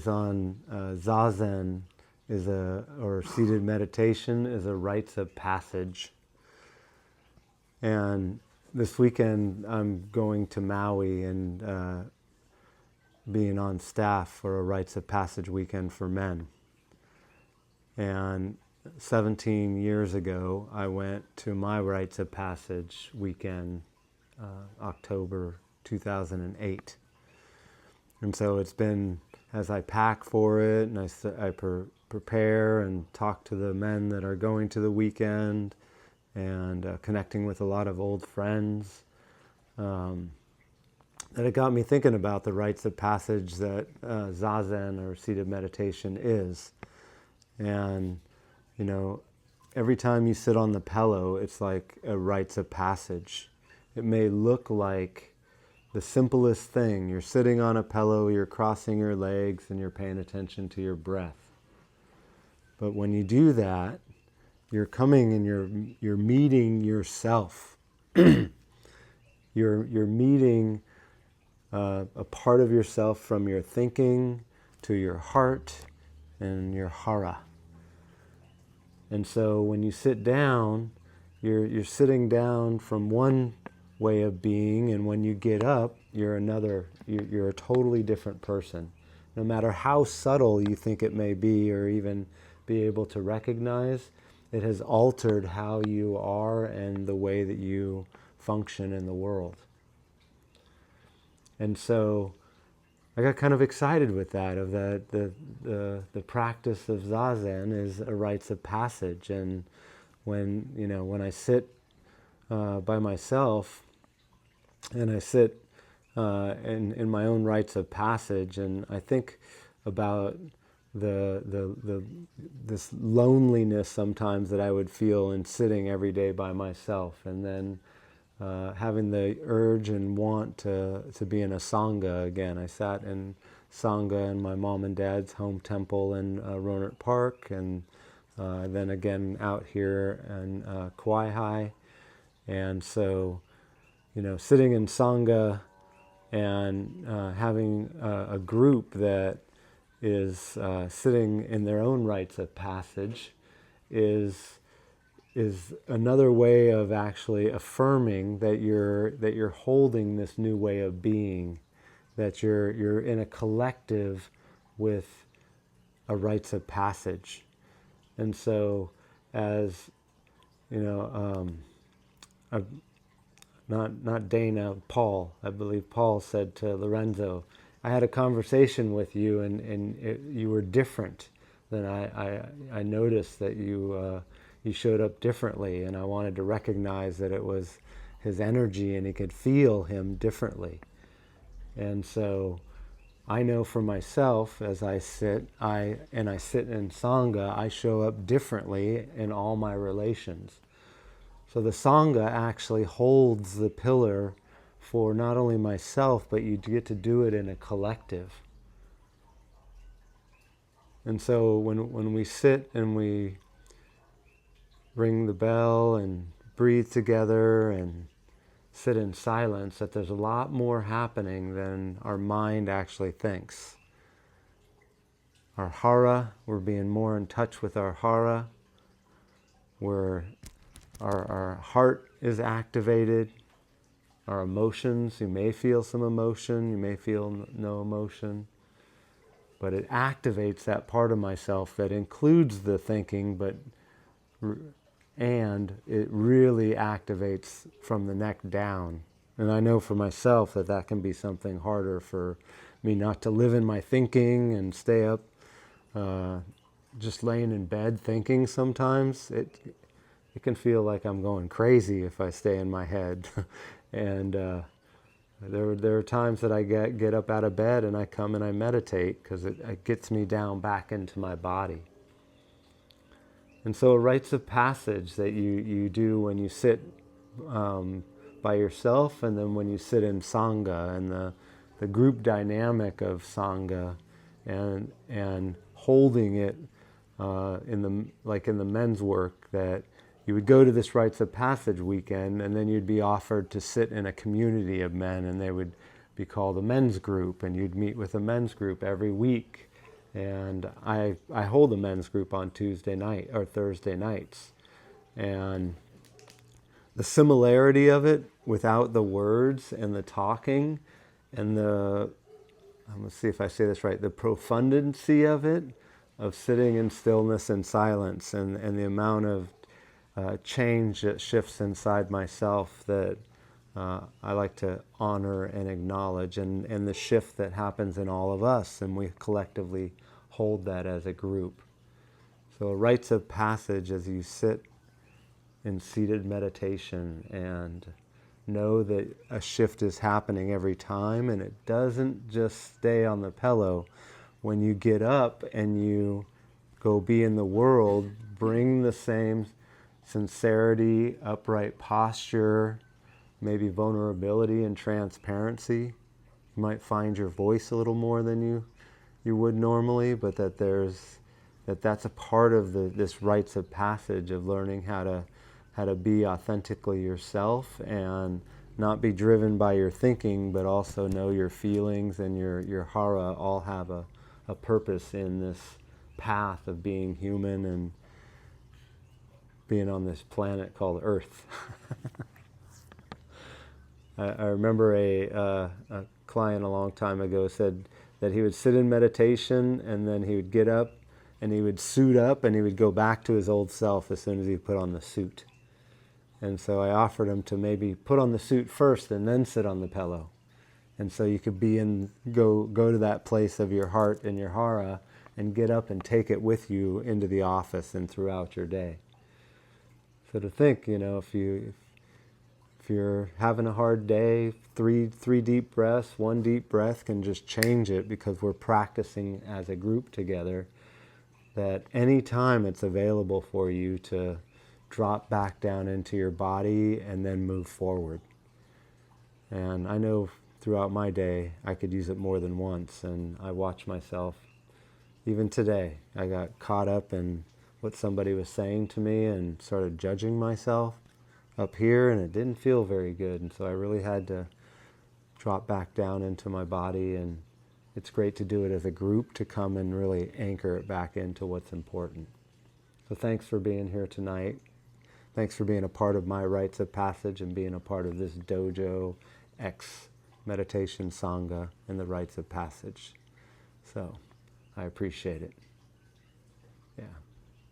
On Zazen or seated meditation is a rites of passage. And this weekend I'm going to Maui and being on staff for a rites of passage weekend for men. And 17 years ago I went to my rites of passage weekend, October 2008. And so it's been, as I pack for it and I prepare and talk to the men that are going to the weekend and connecting with a lot of old friends, that it got me thinking about the rites of passage that Zazen or seated meditation is. And, you know, every time you sit on the pillow, it's like a rites of passage. It may look like the simplest thing. You're sitting on a pillow, you're crossing your legs, and you're paying attention to your breath. But when you do that, you're coming and you're meeting yourself. You're meeting a part of yourself from your thinking to your heart and your hara. And so when you sit down, you're sitting down from one way of being, and when you get up, you're a totally different person. No matter how subtle you think it may be or even be able to recognize, it has altered how you are and the way that you function in the world. And so I got kind of excited with that, of that the practice of Zazen is a rites of passage. And when I sit by myself and I sit in my own rites of passage, and I think about this loneliness sometimes that I would feel in sitting every day by myself, and then having the urge and want to be in a sangha again. I sat in sangha in my mom and dad's home temple in Rohnert Park, and then again out here in Kauai. And so, sitting in sangha and having a group that is sitting in their own rites of passage is another way of actually affirming that you're holding this new way of being, that you're in a collective with a rites of passage. And so, as not Dana, Paul, I believe Paul said to Lorenzo, I had a conversation with you and you were different than I noticed that you showed up differently, and I wanted to recognize that it was his energy and he could feel him differently. And so I know for myself, as I sit in sangha, I show up differently in all my relations. So the sangha actually holds the pillar for not only myself, but you get to do it in a collective. And so when we sit and we ring the bell and breathe together and sit in silence, that there's a lot more happening than our mind actually thinks. Our hara, we're being more in touch with our hara, where our heart is activated, our emotions, you may feel some emotion, you may feel no emotion, but it activates that part of myself that includes the thinking, and it really activates from the neck down. And I know for myself that can be something harder for me, not to live in my thinking and stay up just laying in bed thinking sometimes. It can feel like I'm going crazy if I stay in my head. And there are times that I get up out of bed and I come and I meditate, because it gets me down back into my body. And so rites of passage that you do when you sit by yourself, and then when you sit in sangha, and the group dynamic of sangha, and holding it in the men's work, that you would go to this rites of passage weekend, and then you'd be offered to sit in a community of men, and they would be called a men's group, and you'd meet with a men's group every week, And I hold a men's group on Tuesday night or Thursday nights. And the similarity of it without the words and the talking and let's see if I say this right, the profundancy of it, of sitting in stillness and silence, and the amount of change that shifts inside myself that I like to honor and acknowledge, and the shift that happens in all of us, and we collectively hold that as a group. So rites of passage as you sit in seated meditation and know that a shift is happening every time, and it doesn't just stay on the pillow. When you get up and you go be in the world, bring the same sincerity, upright posture, maybe vulnerability and transparency. You might find your voice a little more than you would normally, but that's a part of this rites of passage of learning how to be authentically yourself and not be driven by your thinking, but also know your feelings and your hara all have a purpose in this path of being human and being on this planet called Earth. I remember a client a long time ago said that he would sit in meditation and then he would get up and he would suit up and he would go back to his old self as soon as he put on the suit. And so I offered him to maybe put on the suit first and then sit on the pillow. And so you could go to that place of your heart and your hara and get up and take it with you into the office and throughout your day. So to think, if you're having a hard day, three deep breaths, one deep breath can just change it, because we're practicing as a group together, that any time it's available for you to drop back down into your body and then move forward. And I know throughout my day I could use it more than once, and I watch myself. Even today, I got caught up in what somebody was saying to me and started judging myself up here, and it didn't feel very good. And so I really had to drop back down into my body, and it's great to do it as a group, to come and really anchor it back into what's important. So thanks for being here tonight. Thanks for being a part of my rites of passage and being a part of this dojo X meditation sangha and the rites of passage. So I appreciate it. Yeah,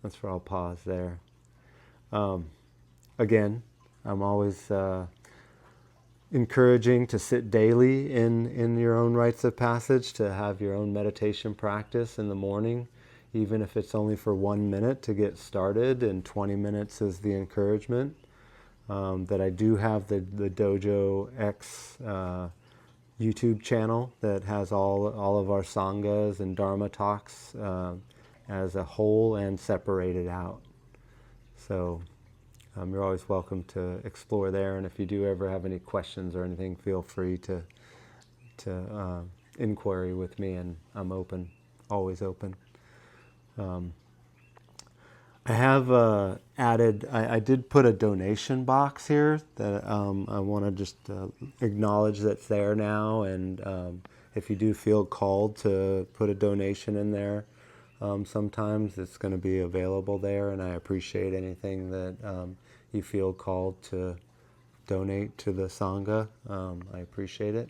that's where I'll pause there. Again, I'm always encouraging to sit daily in your own rites of passage, to have your own meditation practice in the morning, even if it's only for 1 minute to get started, and 20 minutes is the encouragement. That I do have the Dojo X YouTube channel that has all of our sanghas and dharma talks as a whole and separated out. So you're always welcome to explore there, and if you do ever have any questions or anything, feel free to inquiry with me, and I'm open, always open. I have added, I did put a donation box here that I want to just acknowledge that's there now, and if you do feel called to put a donation in there, sometimes it's going to be available there, and I appreciate anything that you feel called to donate to the sangha. I appreciate it,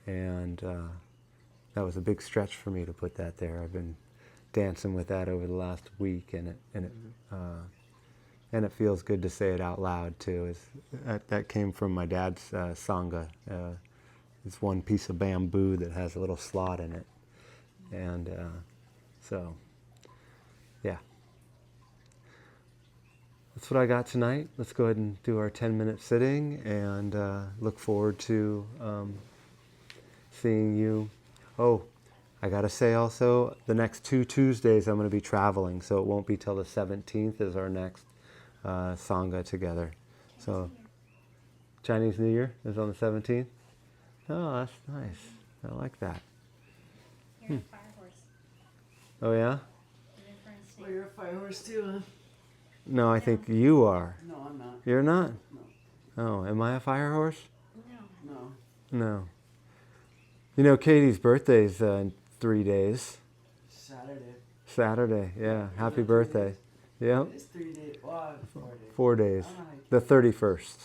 and that was a big stretch for me to put that there. I've been dancing with that over the last week, and it feels good to say it out loud too. That came from my dad's sangha. It's one piece of bamboo that has a little slot in it, and so yeah, that's what I got tonight. Let's go ahead and do our 10-minute sitting, and look forward to seeing you. Oh, I got to say also, the next 2 Tuesdays I'm going to be traveling, so it won't be till the 17th is our next sangha together. So Chinese New Year is on the 17th? Oh, that's nice. I like that. You're a fire horse. Oh, yeah? Well, you're a fire horse too, huh? No, I think you are. No, I'm not. You're not? No. Oh, am I a fire horse? No. No. You know, Katie's birthday's in 3 days. Saturday, yeah. Happy birthday. Yep. It's 3 days. Wow, 4 days. 4 days. I'm not hiking. The 31st.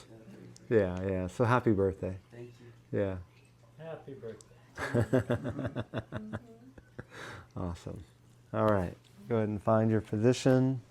Yeah, Yeah, yeah. So happy birthday. thank you. Yeah. Happy birthday. Awesome. All right. Go ahead and find your position.